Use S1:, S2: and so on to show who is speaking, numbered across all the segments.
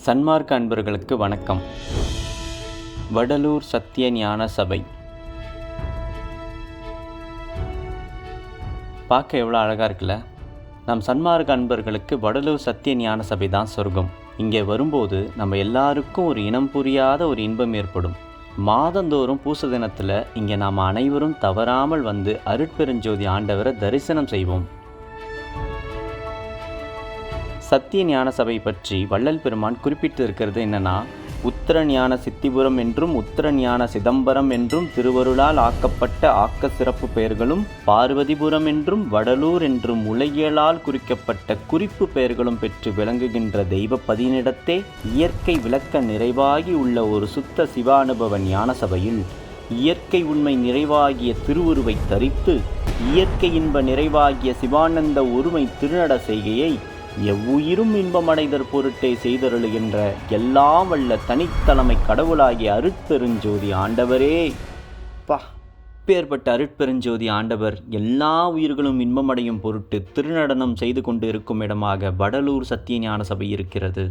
S1: சன்மார்க்க அன்பர்களுக்கு வணக்கம். வடலூர் சத்திய ஞான சபை பார்க்க எவ்வளோ அழகாக இருக்குல்ல. நம் சன்மார்க்க அன்பர்களுக்கு வடலூர் சத்திய ஞான சபை தான் சொர்க்கம். இங்கே வரும்போது நம்ம எல்லாருக்கும் ஒரு இனம் புரியாத ஒரு இன்பம் ஏற்படும். மாதந்தோறும் பூச தினத்தில் இங்கே நாம் அனைவரும் தவறாமல் வந்து அருட்பெருஞ்சோதி ஆண்டவரை தரிசனம் செய்வோம். சத்திய ஞான சபை பற்றி வள்ளல் பெருமான் குறிப்பிட்டு இருக்கிறது என்னன்னா, உத்தர ஞான சித்திபுரம் என்றும் உத்தர ஞான சிதம்பரம் என்றும் திருவருளால் ஆக்கப்பட்ட ஆக்க சிறப்பு பெயர்களும், பார்வதிபுரம் என்றும் வடலூர் என்றும் உலகியலால் குறிக்கப்பட்ட குறிப்பு பெயர்களும் பெற்று விளங்குகின்ற தெய்வ பதினிடத்தே இயற்கை விளக்க நிறைவாகி உள்ள ஒரு சுத்த சிவானுபவ ஞான சபையில் இயற்கை உண்மை நிறைவாகிய திருவுருவை தரித்து இயற்கை இன்ப நிறைவாகிய சிவானந்த ஒருமை திருநட செய்கையை எவ்வுயிரும் இன்பமடைதற் பொருட்டே செய்தருளுகின்ற எல்லாம் வல்ல தனித்தலைமை கடவுளாகிய அருட்பெருஞ்சோதி ஆண்டவரே. பேர்பட்ட அருட்பெருஞ்சோதி ஆண்டவர் எல்லா உயிர்களும் இன்பமடையும் பொருட்டு திருநடனம் செய்து கொண்டு இருக்கும் இடமாக வடலூர் சத்திய ஞான சபை இருக்கிறது.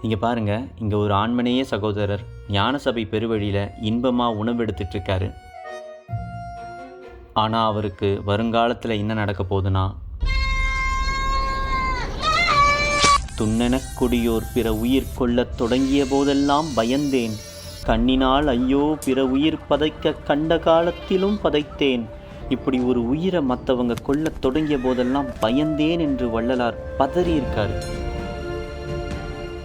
S1: இங்கே பாருங்க, இங்கே ஒரு ஆண்மனேய சகோதரர் ஞான சபை பெருவழியில் இன்பமாக உணவெடுத்துட்டு இருக்காரு. ஆனால் அவருக்கு வருங்காலத்தில் என்ன நடக்க போகுதுன்னா, துண்ணெனக் கொடியோர் பிற உயிர் கொள்ளத் தொடங்கிய போதெல்லாம் பயந்தேன், கண்ணினால் ஐயோ பிற உயிர் பதைக்க கண்ட காலத்திலும் பதைத்தேன். இப்படி ஒரு உயிரை மற்றவங்க கொள்ளத் தொடங்கிய போதெல்லாம் பயந்தேன் என்று வள்ளலார் பதறியிருக்காரு.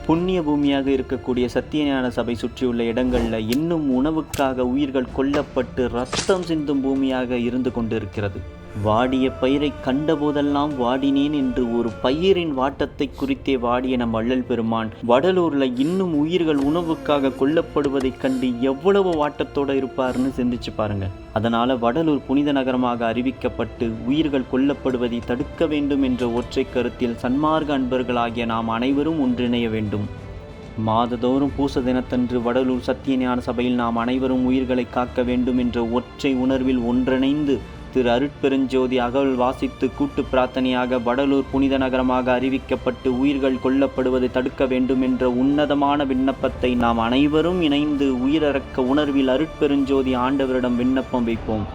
S1: புண்ணிய பூமியாக இருக்கக்கூடிய சத்தியஞான சபை சுற்றியுள்ள இடங்களில் இன்னும் உணவுக்காக உயிர்கள் கொல்லப்பட்டு ரத்தம் சிந்தும் பூமியாக இருந்து கொண்டிருக்கிறது. வாடிய பயிரை கண்டபோதெல்லாம் வாடினேன் என்று ஒரு பயிரின் வாட்டத்தை குறித்தே வாடிய நம் வள்ளல் பெருமான் வடலூரில் இன்னும் உயிர்கள் உணவுக்காக கொல்லப்படுவதை கண்டு எவ்வளவு வாட்டத்தோடு இருப்பார்னு சிந்திச்சு பாருங்க. அதனால வடலூர் புனித நகரமாக அறிவிக்கப்பட்டு உயிர்கள் கொல்லப்படுவதை தடுக்க வேண்டும் என்ற ஒற்றை கருத்தில் சன்மார்க்க அன்பர்களாகிய நாம் அனைவரும் ஒன்றிணைய வேண்டும். மாதந்தோறும் பூச தினத்தன்று வடலூர் சத்திய ஞான சபையில் நாம் அனைவரும் உயிர்களை காக்க வேண்டும் என்ற ஒற்றை உணர்வில் ஒன்றிணைந்து திரு அருட்பெருஞ்சோதி அகவல் வாசித்து கூட்டு பிரார்த்தனையாக வடலூர் புனித நகரமாக அறிவிக்கப்பட்டு உயிர்கள் கொல்லப்படுவதை தடுக்க வேண்டும் என்ற உன்னதமான விண்ணப்பத்தை நாம் அனைவரும் இணைந்து உயிரறக்க உணர்வில் அருட்பெருஞ்சோதி ஆண்டவரிடம் விண்ணப்பம் வைப்போம்.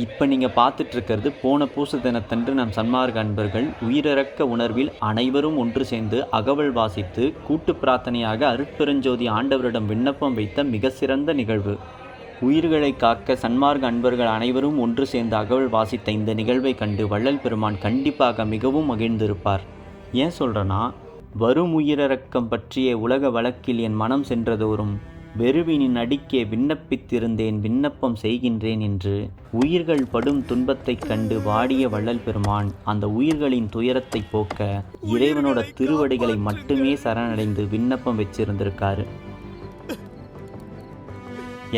S1: இப்போ நீங்கள் பார்த்துட்டு இருக்கிறது போன பூச தினத்தன்று நம் சன்மார்க்க அன்பர்கள் உயிரிறக்க உணர்வில் அனைவரும் ஒன்று சேர்ந்து அகவல் வாசித்து கூட்டு பிரார்த்தனையாக அருட்பெருஞ்சோதி ஆண்டவரிடம் விண்ணப்பம் வைத்த மிக சிறந்த நிகழ்வு. உயிர்களை காக்க சன்மார்க்க அன்பர்கள் அனைவரும் ஒன்று சேர்ந்து அகவல் வாசித்த இந்த நிகழ்வை கண்டு வள்ளல் பெருமான் கண்டிப்பாக மிகவும் மகிழ்ந்திருப்பார். ஏன் சொல்கிறேன்னா, வரும் உயிரிறக்கம் பற்றிய உலக வழக்கில் என் மனம் சென்றதோறும் வெறுவினின் அடிக்கே விண்ணப்பித்திருந்தேன், விண்ணப்பம் செய்கின்றேன் என்று உயிர்கள் படும் துன்பத்தைக் கண்டு வாடிய வள்ளல் பெருமான் அந்த உயிர்களின் துயரத்தை போக்க இறைவனோட திருவடிகளை மட்டுமே சரணடைந்து விண்ணப்பம் வச்சிருந்திருக்காரு.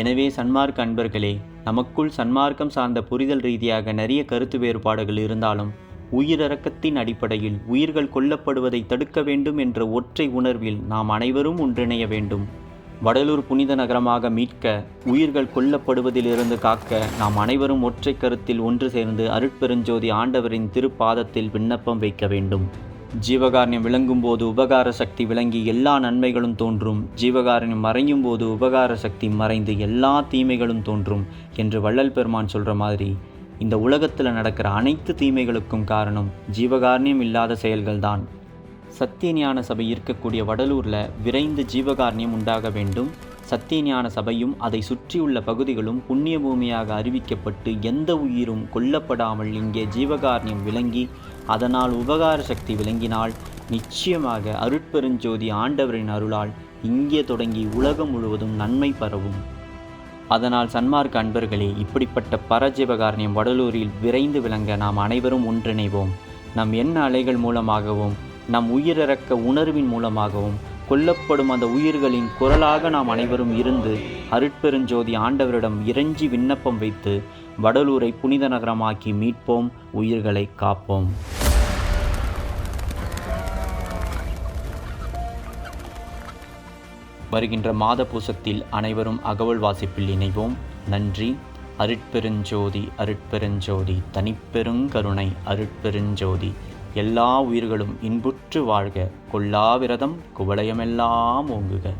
S1: எனவே சன்மார்க்க அன்பர்களே, நமக்குள் சன்மார்க்கம் சார்ந்த புரிதல் ரீதியாக நிறைய கருத்து வேறுபாடுகள் இருந்தாலும் உயிரிறக்கத்தின் அடிப்படையில் உயிர்கள் கொல்லப்படுவதை தடுக்க வேண்டும் என்ற ஒற்றை உணர்வில் நாம் அனைவரும் ஒன்றிணைய வேண்டும். வடலூர் புனித நகரமாக மீட்க, உயிர்கள் கொல்லப்படுவதிலிருந்து காக்க நாம் அனைவரும் ஒற்றை கருத்தில் ஒன்று சேர்ந்து அருட்பெருஞ்சோதி ஆண்டவரின் திருப்பாதத்தில் விண்ணப்பம் வைக்க வேண்டும். ஜீவகாரண்யம் விளங்கும் போது உபகார சக்தி விளங்கி எல்லா நன்மைகளும் தோன்றும், ஜீவகாரண்யம் மறையும் போது உபகார சக்தி மறைந்து எல்லா தீமைகளும் தோன்றும் என்று வள்ளல் பெருமான் சொல்கிற மாதிரி இந்த உலகத்தில் நடக்கிற அனைத்து தீமைகளுக்கும் காரணம் ஜீவகாரண்யம் இல்லாத செயல்கள்தான். சத்திய ஞான சபை இருக்கக்கூடிய வடலூரில் விரைந்து ஜீவகாரண்யம் உண்டாக வேண்டும். சத்திய ஞான சபையும் அதை சுற்றியுள்ள பகுதிகளும் புண்ணிய பூமியாக அறிவிக்கப்பட்டு எந்த உயிரும் கொல்லப்படாமல் இங்கே ஜீவகாரண்யம் விளங்கி அதனால் உபகார சக்தி விளங்கினால் நிச்சயமாக அருட்பெருஞ்சோதி ஆண்டவரின் அருளால் இங்கே தொடங்கி உலகம் முழுவதும் நன்மை பரவும். அதனால் சன்மார்க்க அன்பர்களே, இப்படிப்பட்ட பரஜீவகாரண்யம் வடலூரில் விரைந்து விளங்க நாம் அனைவரும் ஒன்றிணைவோம். நம் எண்ண அலைகள் மூலமாகவும் நம் உயிரிறக்க உணர்வின் மூலமாகவும் கொல்லப்படும் அந்த உயிர்களின் குரலாக நாம் அனைவரும் இருந்து அருட்பெருஞ்சோதி ஆண்டவரிடம் இறைஞ்சி விண்ணப்பம் வைத்து வடலூரை புனித நகரமாக்கி மீட்போம், உயிர்களை காப்போம். வருகின்ற மாத பூசத்தில் அனைவரும் அகவல் வாசிப்பில் இணைவோம். நன்றி. அருட்பெருஞ்சோதி அருட்பெருஞ்சோதி தனிப்பெருங்கருணை அருட்பெருஞ்சோதி எல்லா உயிர்களும் இன்புற்று வாழ்க. கொல்லா விரதம் குவலயமெல்லாம் ஓங்குக.